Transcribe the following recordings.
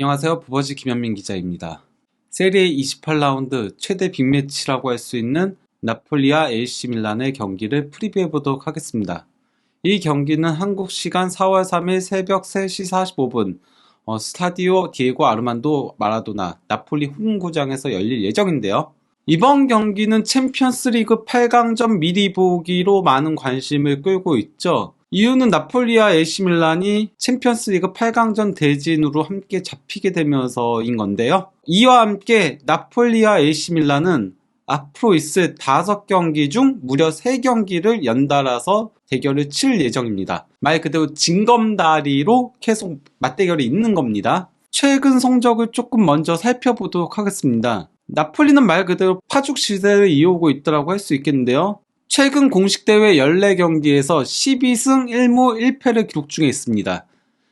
안녕하세요. 부버지 김현민 기자입니다. 세리에 28라운드 최대 빅매치라고 할 수 있는 나폴리와 AC 밀란의 경기를 프리뷰해보도록 하겠습니다. 이 경기는 한국 시간 4월 3일 새벽 3시 45분 스타디오 디에고 아르만도 마라도나 나폴리 홈구장에서 열릴 예정인데요. 이번 경기는 챔피언스리그 8강전 미리 보기로 많은 관심을 끌고 있죠. 이유는 나폴리와 AC 밀란이 챔피언스리그 8강전 대진으로 함께 잡히게 되면서인 건데요. 이와 함께 나폴리와 AC 밀란은 앞으로 있을 5경기 중 무려 3경기를 연달아서 대결을 칠 예정입니다. 말 그대로 징검다리로 계속 맞대결이 있는 겁니다. 최근 성적을 조금 먼저 살펴보도록 하겠습니다. 나폴리는 말 그대로 파죽 시대를 이어오고 있다고 할 수 있겠는데요. 최근 공식 대회 14경기에서 12승 1무 1패를 기록 중에 있습니다.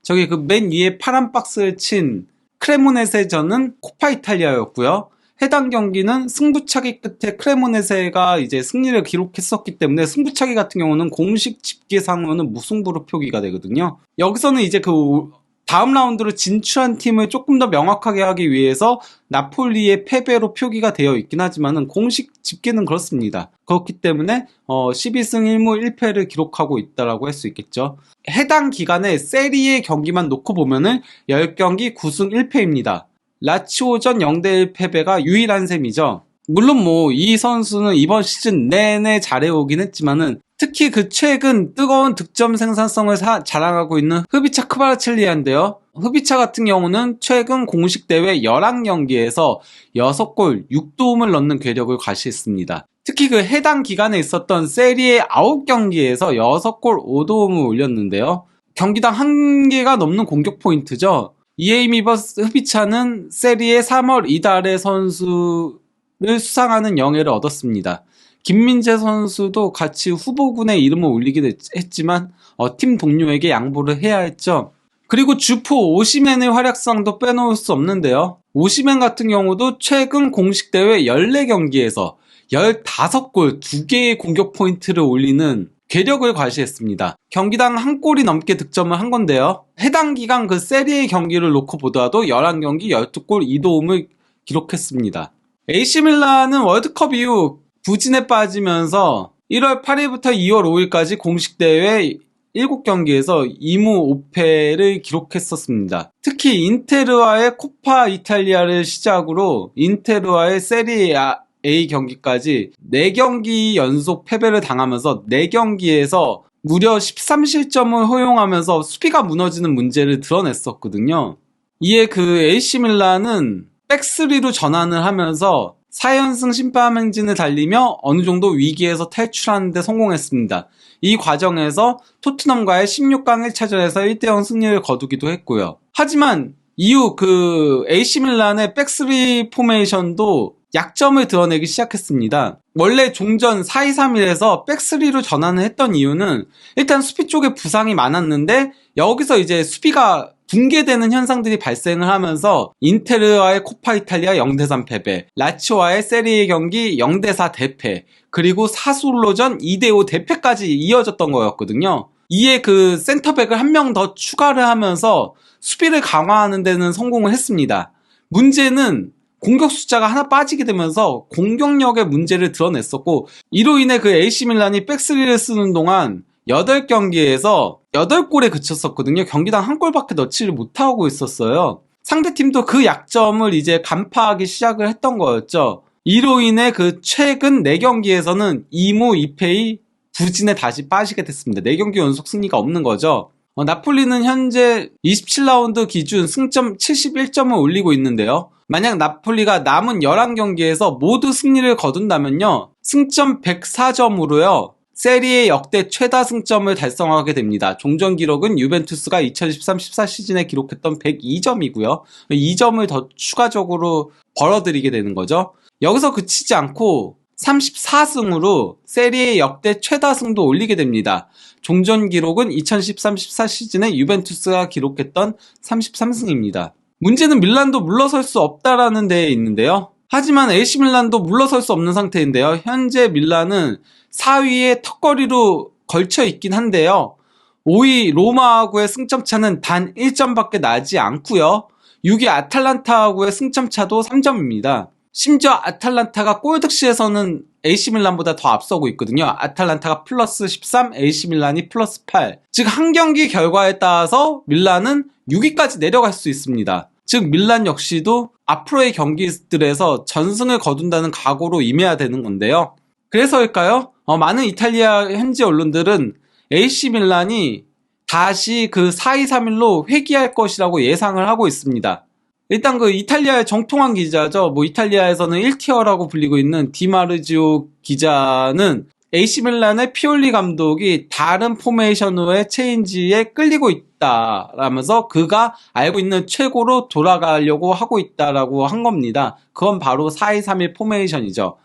저기 그 맨 위에 파란 박스를 친 크레모네세전은 코파 이탈리아였고요. 해당 경기는 승부차기 끝에 크레모네세가 이제 승리를 기록했었기 때문에 승부차기 같은 경우는 공식 집계상으로는 무승부로 표기가 되거든요. 여기서는 이제 그 다음 라운드로 진출한 팀을 조금 더 명확하게 하기 위해서 나폴리의 패배로 표기가 되어 있긴 하지만은 공식 집계는 그렇습니다. 그렇기 때문에 12승 1무 1패를 기록하고 있다라고 할 수 있겠죠. 해당 기간에 세리에 경기만 놓고 보면은 10경기 9승 1패입니다. 라치오전 0대1 패배가 유일한 셈이죠. 물론 이 선수는 이번 시즌 내내 잘해오긴 했지만은 특히 그 최근 뜨거운 득점 생산성을 자랑하고 있는 흡이차 크바라첼리아인데요. 흡이차 같은 경우는 최근 공식 대회 11경기에서 6골 6도움을 넣는 괴력을 과시했습니다. 특히 그 해당 기간에 있었던 세리에 9경기에서 6골 5도움을 올렸는데요. 경기당 1개가 넘는 공격 포인트죠. 이에이미버스 흡이차는 세리에 3월 이달의 선수를 수상하는 영예를 얻었습니다. 김민재 선수도 같이 후보군에 이름을 올리기도 했지만 팀 동료에게 양보를 해야 했죠. 그리고 주포 오시멘의 활약상도 빼놓을 수 없는데요. 오시멘 같은 경우도 최근 공식 대회 14경기에서 15골 2개의 공격 포인트를 올리는 괴력을 과시했습니다. 경기당 1골이 넘게 득점을 한 건데요. 해당 기간 그 세리에 경기를 놓고 보더라도 11경기 12골 2도움을 기록했습니다. AC 밀란은 월드컵 이후 부진에 빠지면서 1월 8일부터 2월 5일까지 공식 대회 7경기에서 2무 5패를 기록했었습니다. 특히 인테르와의 코파 이탈리아를 시작으로 인테르와의 세리에 A 경기까지 4경기 연속 패배를 당하면서 4경기에서 무려 13실점을 허용하면서 수비가 무너지는 문제를 드러냈었거든요. 이에 그 AC 밀란은 백스리로 전환을 하면서 4연승 심판 행진을 달리며 어느 정도 위기에서 탈출하는 데 성공했습니다. 이 과정에서 토트넘과의 16강 1차전에서 1대0 승리를 거두기도 했고요. 하지만 이후 그 AC 밀란의 백스리 포메이션도 약점을 드러내기 시작했습니다. 원래 종전 4-2-3-1에서 백스리로 전환을 했던 이유는 일단 수비 쪽에 부상이 많았는데 여기서 이제 수비가 붕괴되는 현상들이 발생을 하면서 인테르와의 코파 이탈리아 0대3 패배, 라치오와의 세리에 경기 0대4 대패, 그리고 사술로전 2대5 대패까지 이어졌던 거였거든요. 이에 그 센터백을 한 명 더 추가를 하면서 수비를 강화하는 데는 성공을 했습니다. 문제는 공격 숫자가 하나 빠지게 되면서 공격력의 문제를 드러냈었고, 이로 인해 그 AC 밀란이 백스리를 쓰는 동안 8경기에서 8골에 그쳤었거든요. 경기당 1골밖에 넣지를 못하고 있었어요. 상대팀도 그 약점을 이제 간파하기 시작을 했던 거였죠. 이로 인해 그 최근 4경기에서는 2무 2패의 부진에 다시 빠지게 됐습니다. 4경기 연속 승리가 없는 거죠. 나폴리는 현재 27라운드 기준 승점 71점을 올리고 있는데요. 만약 나폴리가 남은 11경기에서 모두 승리를 거둔다면요, 승점 104점으로요 세리에 역대 최다 승점을 달성하게 됩니다. 종전 기록은 유벤투스가 2013-14 시즌에 기록했던 102점이고요. 2점을 더 추가적으로 벌어들이게 되는 거죠. 여기서 그치지 않고 34승으로 세리에 역대 최다 승도 올리게 됩니다. 종전 기록은 2013-14 시즌에 유벤투스가 기록했던 33승입니다. 문제는 밀란도 물러설 수 없다라는 데에 있는데요. 하지만 AC 밀란도 물러설 수 없는 상태인데요. 현재 밀란은 4위에 턱걸이로 걸쳐 있긴 한데요. 5위 로마하고의 승점 차는 단 1점밖에 나지 않고요. 6위 아탈란타하고의 승점차도 3점입니다. 심지어 아탈란타가 골득실에서는 AC밀란보다 더 앞서고 있거든요. 아탈란타가 플러스 13, AC밀란이 플러스 8. 즉 한 경기 결과에 따라서 밀란은 6위까지 내려갈 수 있습니다. 즉 밀란 역시도 앞으로의 경기들에서 전승을 거둔다는 각오로 임해야 되는 건데요. 그래서일까요? 많은 이탈리아 현지 언론들은 AC밀란이 다시 그 4-2-3-1로 회귀할 것이라고 예상을 하고 있습니다. 일단 그 이탈리아의 정통한 기자죠. 이탈리아에서는 1티어라고 불리고 있는 디마르지오 기자는 AC밀란의 피올리 감독이 다른 포메이션으로의 체인지에 끌리고 있다라면서 그가 알고 있는 최고로 돌아가려고 하고 있다라고 한 겁니다. 그건 바로 4-2-3-1 포메이션이죠.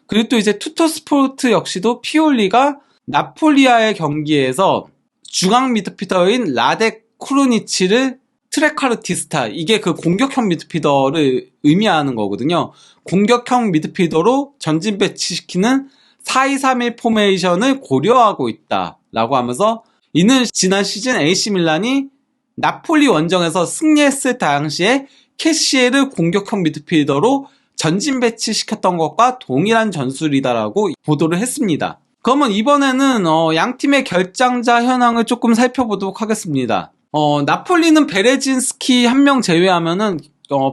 그리고 또 이제 투터스포트 역시도 피올리가 나폴리와의 경기에서 중앙 미드필더인 라데 쿠르니치를 트레카르티스타, 이게 그 공격형 미드필더를 의미하는 거거든요. 공격형 미드필더로 전진 배치시키는 4-2-3-1 포메이션을 고려하고 있다라고 하면서 이는 지난 시즌 AC밀란이 나폴리 원정에서 승리했을 당시에 캐시에를 공격형 미드필더로 전진 배치시켰던 것과 동일한 전술이다라고 보도를 했습니다. 그러면 이번에는 양 팀의 결장자 현황을 조금 살펴보도록 하겠습니다. 나폴리는 베레진스키 한 명 제외하면은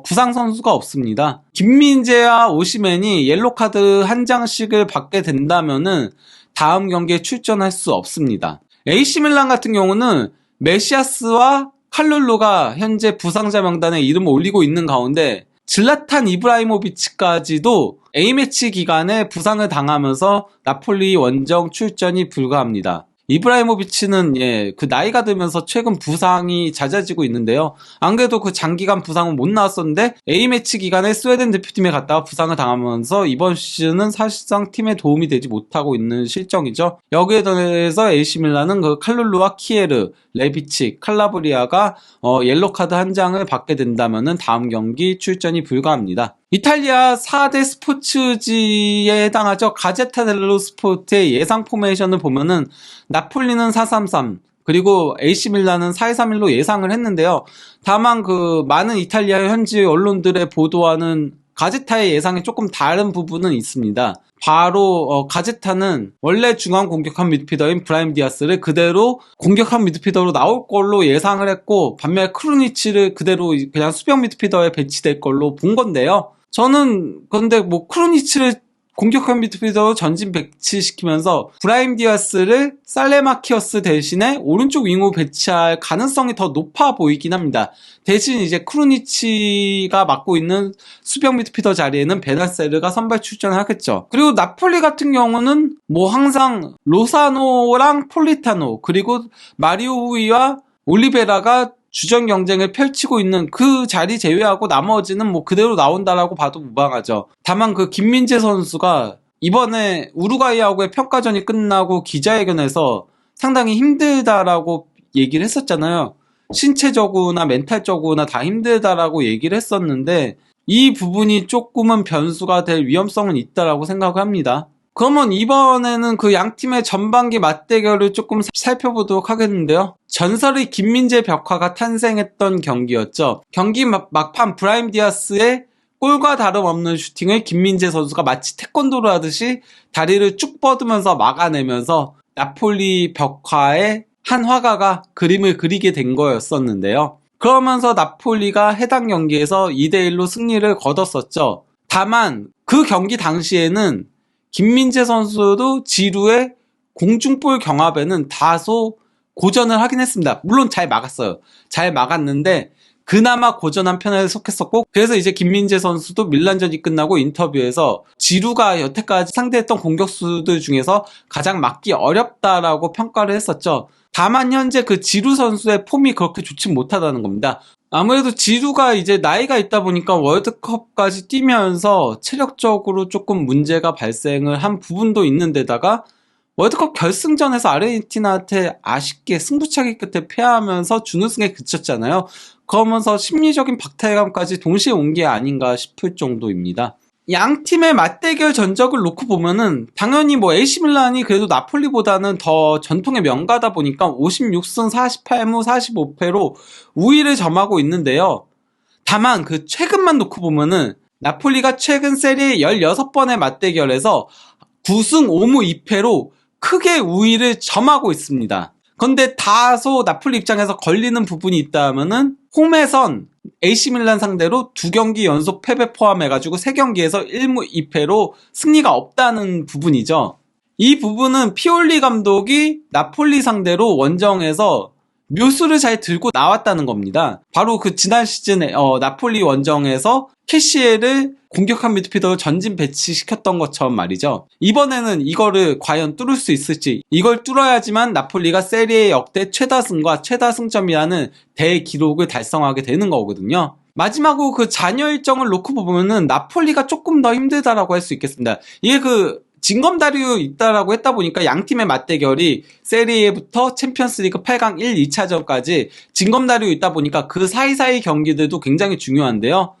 부상 선수가 없습니다. 김민재와 오시멘이 옐로카드 한 장씩을 받게 된다면은 다음 경기에 출전할 수 없습니다. AC밀란 같은 경우는 메시아스와 칼룰루가 현재 부상자 명단에 이름을 올리고 있는 가운데 질라탄 이브라이모비치까지도 A매치 기간에 부상을 당하면서 나폴리 원정 출전이 불가합니다. 이브라이모비치는 그 나이가 들면서 최근 부상이 잦아지고 있는데요. 안 그래도 그 장기간 부상은 못 나왔었는데 A매치 기간에 스웨덴 대표팀에 갔다가 부상을 당하면서 이번 시즌은 사실상 팀에 도움이 되지 못하고 있는 실정이죠. 여기에 더해서 AC밀란은 그 칼룰루와 키에르, 레비치, 칼라브리아가 옐로카드 한 장을 받게 된다면은 다음 경기 출전이 불가합니다. 이탈리아 4대 스포츠지에 해당하죠. 가제타 델로 스포츠의 예상 포메이션을 보면은 나폴리는 4-3-3 그리고 AC밀란은 4-2-3-1로 예상을 했는데요. 다만 그 많은 이탈리아 현지 언론들의 보도와는 가제타의 예상이 조금 다른 부분은 있습니다. 바로 가제타는 원래 중앙 공격형 미드필더인 브라임 디아스를 그대로 공격형 미드필더로 나올 걸로 예상을 했고, 반면 크루니치를 그대로 그냥 수비형 미드필더에 배치될 걸로 본 건데요. 저는 근데 크루니치를 공격형 미드필더로 전진 배치시키면서 브라임 디아스를 살레마키어스 대신에 오른쪽 윙으로 배치할 가능성이 더 높아 보이긴 합니다. 대신 이제 크루니치가 맡고 있는 수비형 미드필더 자리에는 베나세르가 선발 출전하겠죠. 그리고 나폴리 같은 경우는 항상 로사노랑 폴리타노 그리고 마리오 후이와 올리베라가 주전 경쟁을 펼치고 있는 그 자리 제외하고 나머지는 그대로 나온다라고 봐도 무방하죠. 다만 그 김민재 선수가 이번에 우루과이하고의 평가전이 끝나고 기자회견에서 상당히 힘들다라고 얘기를 했었잖아요. 신체적으로나 멘탈적으로나 다 힘들다라고 얘기를 했었는데 이 부분이 조금은 변수가 될 위험성은 있다라고 생각을 합니다. 그러면 이번에는 그 양 팀의 전반기 맞대결을 조금 살펴보도록 하겠는데요. 전설의 김민재 벽화가 탄생했던 경기였죠. 경기 막판 브라임 디아스의 골과 다름없는 슈팅을 김민재 선수가 마치 태권도를 하듯이 다리를 쭉 뻗으면서 막아내면서 나폴리 벽화에 한 화가가 그림을 그리게 된 거였었는데요. 그러면서 나폴리가 해당 경기에서 2대1로 승리를 거뒀었죠. 다만 그 경기 당시에는 김민재 선수도 지루의 공중볼 경합에는 다소 고전을 하긴 했습니다. 물론 잘 막았어요. 잘 막았는데 그나마 고전한 편에 속했었고, 그래서 이제 김민재 선수도 밀란전이 끝나고 인터뷰에서 지루가 여태까지 상대했던 공격수들 중에서 가장 막기 어렵다라고 평가를 했었죠. 다만 현재 그 지루 선수의 폼이 그렇게 좋지 못하다는 겁니다. 아무래도 지루가 이제 나이가 있다 보니까 월드컵까지 뛰면서 체력적으로 조금 문제가 발생을 한 부분도 있는데다가 월드컵 결승전에서 아르헨티나한테 아쉽게 승부차기 끝에 패하면서 준우승에 그쳤잖아요. 그러면서 심리적인 박탈감까지 동시에 온 게 아닌가 싶을 정도입니다. 양 팀의 맞대결 전적을 놓고 보면은 당연히 AC밀란이 그래도 나폴리보다는 더 전통의 명가다 보니까 56승 48무 45패로 우위를 점하고 있는데요. 다만 그 최근만 놓고 보면은 나폴리가 최근 세리에 16번의 맞대결에서 9승 5무 2패로 크게 우위를 점하고 있습니다. 그런데 다소 나폴리 입장에서 걸리는 부분이 있다면은 홈에선 AC 밀란 상대로 2경기 연속 패배 포함해가지고 3경기에서 1무 2패로 승리가 없다는 부분이죠. 이 부분은 피올리 감독이 나폴리 상대로 원정에서 묘수를 잘 들고 나왔다는 겁니다. 바로 그 지난 시즌에 나폴리 원정에서 캐시엘을 공격한 미드필더로 전진 배치시켰던 것처럼 말이죠. 이번에는 이거를 과연 뚫을 수 있을지, 이걸 뚫어야지만 나폴리가 세리에 역대 최다승과 최다승점이라는 대기록을 달성하게 되는 거거든요. 마지막으로 그 잔여 일정을 놓고 보면은 나폴리가 조금 더 힘들다라고 할 수 있겠습니다. 이게 그 징검다리로 있다라고 했다 보니까 양 팀의 맞대결이 세리에부터 챔피언스리그 8강 1, 2차전까지 징검다리로 있다 보니까 그 사이사이 경기들도 굉장히 중요한데요.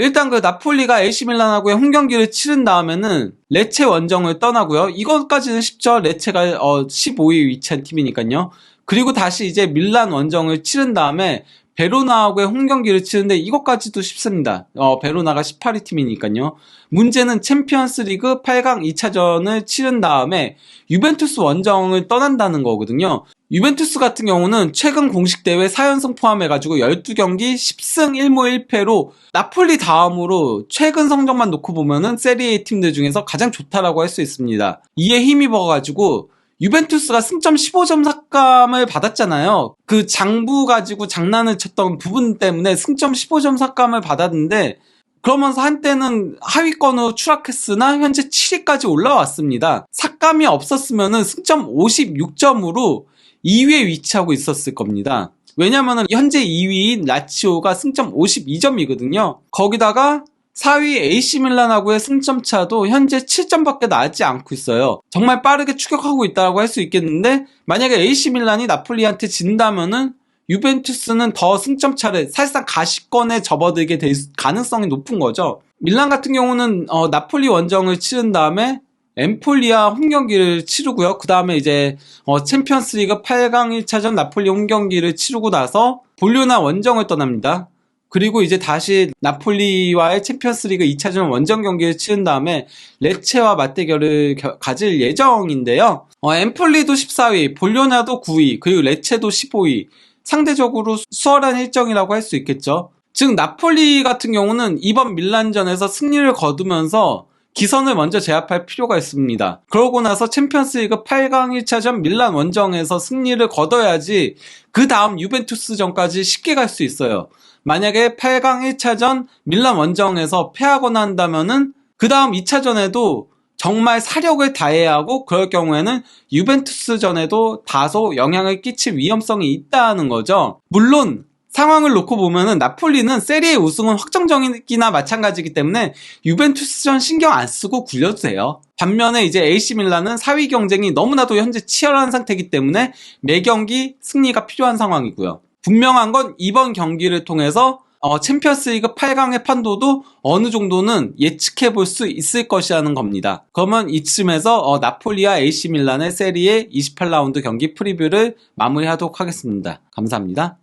일단 그 나폴리가 AC 밀란하고의 홈경기를 치른 다음에는 레체 원정을 떠나고요. 이것까지는 쉽죠. 레체가 15위 위치한 팀이니까요. 그리고 다시 이제 밀란 원정을 치른 다음에 베로나하고의 홈경기를 치는데 이것까지도 쉽습니다. 베로나가 18위 팀이니까요. 문제는 챔피언스리그 8강 2차전을 치른 다음에 유벤투스 원정을 떠난다는 거거든요. 유벤투스 같은 경우는 최근 공식 대회 4연승 포함해가지고 12경기 10승 1무 1패로 나폴리 다음으로 최근 성적만 놓고 보면은 세리에 팀들 중에서 가장 좋다라고 할 수 있습니다. 이에 힘입어가지고 유벤투스가 승점 15점 삭감을 받았잖아요. 그 장부 가지고 장난을 쳤던 부분 때문에 승점 15점 삭감을 받았는데, 그러면서 한때는 하위권으로 추락했으나 현재 7위까지 올라왔습니다. 삭감이 없었으면은 승점 56점으로 2위에 위치하고 있었을 겁니다. 왜냐면은 현재 2위인 라치오가 승점 52점이거든요. 거기다가 4위 AC밀란하고의 승점 차도 현재 7점밖에 나지 않고 있어요. 정말 빠르게 추격하고 있다고 할 수 있겠는데, 만약에 AC밀란이 나폴리한테 진다면은 유벤투스는 더 승점 차를 사실상 가시권에 접어들게 될 가능성이 높은 거죠. 밀란 같은 경우는 나폴리 원정을 치른 다음에 엠폴리아 홈경기를 치르고요. 그 다음에 이제 챔피언스리그 8강 1차전 나폴리 홈경기를 치르고 나서 볼리오나 원정을 떠납니다. 그리고 이제 다시 나폴리와의 챔피언스리그 2차전 원정 경기를 치른 다음에 레체와 맞대결을 가질 예정인데요. 엠폴리도 14위, 볼리오나도 9위, 그리고 레체도 15위. 상대적으로 수월한 일정이라고 할 수 있겠죠. 즉 나폴리 같은 경우는 이번 밀란전에서 승리를 거두면서 기선을 먼저 제압할 필요가 있습니다. 그러고 나서 챔피언스리그 8강 1차전 밀란 원정에서 승리를 거둬야지 그 다음 유벤투스전까지 쉽게 갈 수 있어요. 만약에 8강 1차전 밀란 원정에서 패하거나 한다면은 그 다음 2차전에도 정말 사력을 다해야 하고, 그럴 경우에는 유벤투스전에도 다소 영향을 끼칠 위험성이 있다는 거죠. 물론 상황을 놓고 보면은 나폴리는 세리에 우승은 확정적이나 마찬가지이기 때문에 유벤투스전 신경 안 쓰고 굴려도 돼요. 반면에 이제 AC밀란은 4위 경쟁이 너무나도 현재 치열한 상태이기 때문에 매 경기 승리가 필요한 상황이고요. 분명한 건 이번 경기를 통해서 챔피언스리그 8강의 판도도 어느 정도는 예측해 볼 수 있을 것이라는 겁니다. 그러면 이쯤에서 나폴리와 AC밀란의 세리에 28라운드 경기 프리뷰를 마무리하도록 하겠습니다. 감사합니다.